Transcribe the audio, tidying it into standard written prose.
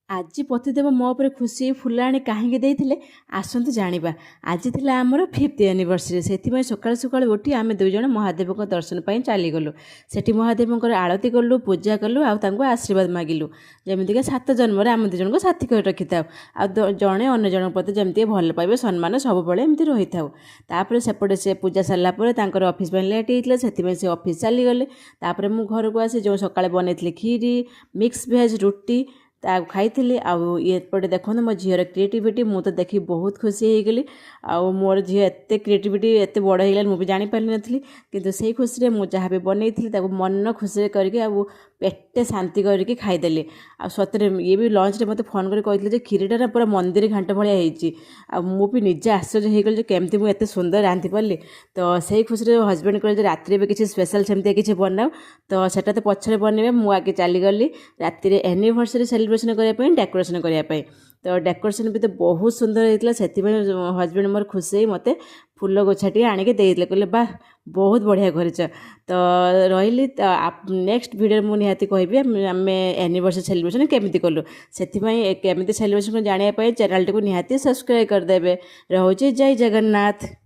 ଆଜି ପତିଦେବ ମୋ ଉପରେ ଖୁସି ଫୁଲ ଆଣି କାହିଁକି ଦେଇଥିଲେ ଆସନ୍ତୁ ଜାଣିବା। ଆଜି ଥିଲା ଆମର 5th ଆନିଭର୍ସରୀ। ସେଥିପାଇଁ ସକାଳୁ ସକାଳୁ ଉଠି ଆମେ ଦୁଇ ଜଣ ମହାଦେବଙ୍କ ଦର୍ଶନ ପାଇଁ ଚାଲିଗଲୁ। ସେଠି ମହାଦେବଙ୍କର ଆଳତି କଲୁ, ପୂଜା କଲୁ, ଆଉ ତାଙ୍କୁ ଆଶୀର୍ବାଦ ମାଗିଲୁ। ଯେମିତିକି 7 ଜନ୍ମରେ ଆମେ ଦୁଇ ଜଣଙ୍କୁ ସାଥୀ କରି ରଖିଥାଉ, ଆଉ ଜଣେ ଅନ୍ୟ ଜଣଙ୍କ ପ୍ରତି ଯେମିତି ଭଲ ପାଇବେ, ସମ୍ମାନ ସବୁବେଳେ ଏମିତି ରହିଥାଉ। ତାପରେ ସେପଟେ ସେ ପୂଜା ସାରିଲା ପରେ ତାଙ୍କର ଅଫିସ୍ ପାଇଁ ଲେଟ୍ ହେଇଥିଲା, ସେଥିପାଇଁ ସେ ଅଫିସ୍ ଚାଲିଗଲେ। ତାପରେ ମୁଁ ଘରକୁ ଆସି ଯେଉଁ ସକାଳେ ବନେଇଥିଲି କ୍ଷୀରି, ମିକ୍ସ ଭେଜ୍ ରୁଟି ତାକୁ ଖାଇଥିଲି। ଆଉ ଏପଟେ ଦେଖନ୍ତୁ ମୋ ଝିଅର କ୍ରିଏଟିଭିଟି, ମୁଁ ତ ଦେଖି ବହୁତ ଖୁସି ହେଇଗଲି। ଆଉ ମୋର ଝିଅ ଏତେ କ୍ରିଏଟିଭିଟି ଏତେ ବଡ଼ ହେଇଗଲାଣି ମୁଁ ବି ଜାଣିପାରିନଥିଲି। କିନ୍ତୁ ସେଇ ଖୁସିରେ ମୁଁ ଯାହା ବି ବନେଇଥିଲି ତାକୁ ମନ ଖୁସିରେ କରିକି ଆଉ ପେଟେ ଶାନ୍ତି କରିକି ଖାଇଦେଲି। ଆଉ ସତରେ ଇଏ ବି ଲଞ୍ଚରେ ମୋତେ ଫୋନ୍ କରି କହିଥିଲେ ଯେ କ୍ଷୀରିଟା ନା ପୁରା ମନ୍ଦିର ଘାଣ୍ଟ ଭଳିଆ ହେଇଛି। ଆଉ ମୁଁ ବି ନିଜେ ଆଶ୍ଚର୍ଯ୍ୟ ହେଇଗଲି ଯେ କେମିତି ମୁଁ ଏତେ ସୁନ୍ଦର ରାନ୍ଧିପାରିଲି। ତ ସେଇ ଖୁସିରେ ହଜବେଣ୍ଡ କହିଲେ ଯେ ରାତିରେ ବି କିଛି ସ୍ପେଶାଲ୍ ସେମିତି କିଛି ବନାଉ। ତ ସେଟା ତ ପଛରେ ବନେଇବେ, ମୁଁ ଆଗେ ଚାଲିଗଲି ରାତିରେ ଆନିଭର୍ସରୀ ସେଲିବ୍ରେସନ୍ କରିବା ପାଇଁ, ଡେକୋରେସନ୍ କରିବା ପାଇଁ। ତ ଡେକୋରେସନ୍ ବି ତ ବହୁତ ସୁନ୍ଦର ହେଇଥିଲା। ସେଥିପାଇଁ ହଜବେଣ୍ଡ ମୋର ଖୁସି ହେଇ ମୋତେ ଫୁଲ ଗୋଛାଟିଏ ଆଣିକି ଦେଇଥିଲେ, କହିଲେ ବାଃ ବହୁତ ବଢ଼ିଆ କରିଛ। ତ ରହିଲି। ତ ନେକ୍ସଟ ଭିଡ଼ିଓରେ ମୁଁ ନିହାତି କହିବି ଆମେ ଆନିଭର୍ସରୀ ସେଲିବ୍ରେସନ୍ କେମିତି କଲୁ। ସେଥିପାଇଁ କେମିତି ସେଲିବ୍ରେସନ୍ ଜାଣିବା ପାଇଁ ଚ୍ୟାନେଲଟିକୁ ନିହାତି ସବସ୍କ୍ରାଇବ୍ କରିଦେବେ। ରହୁଛି, ଜୟ ଜଗନ୍ନାଥ।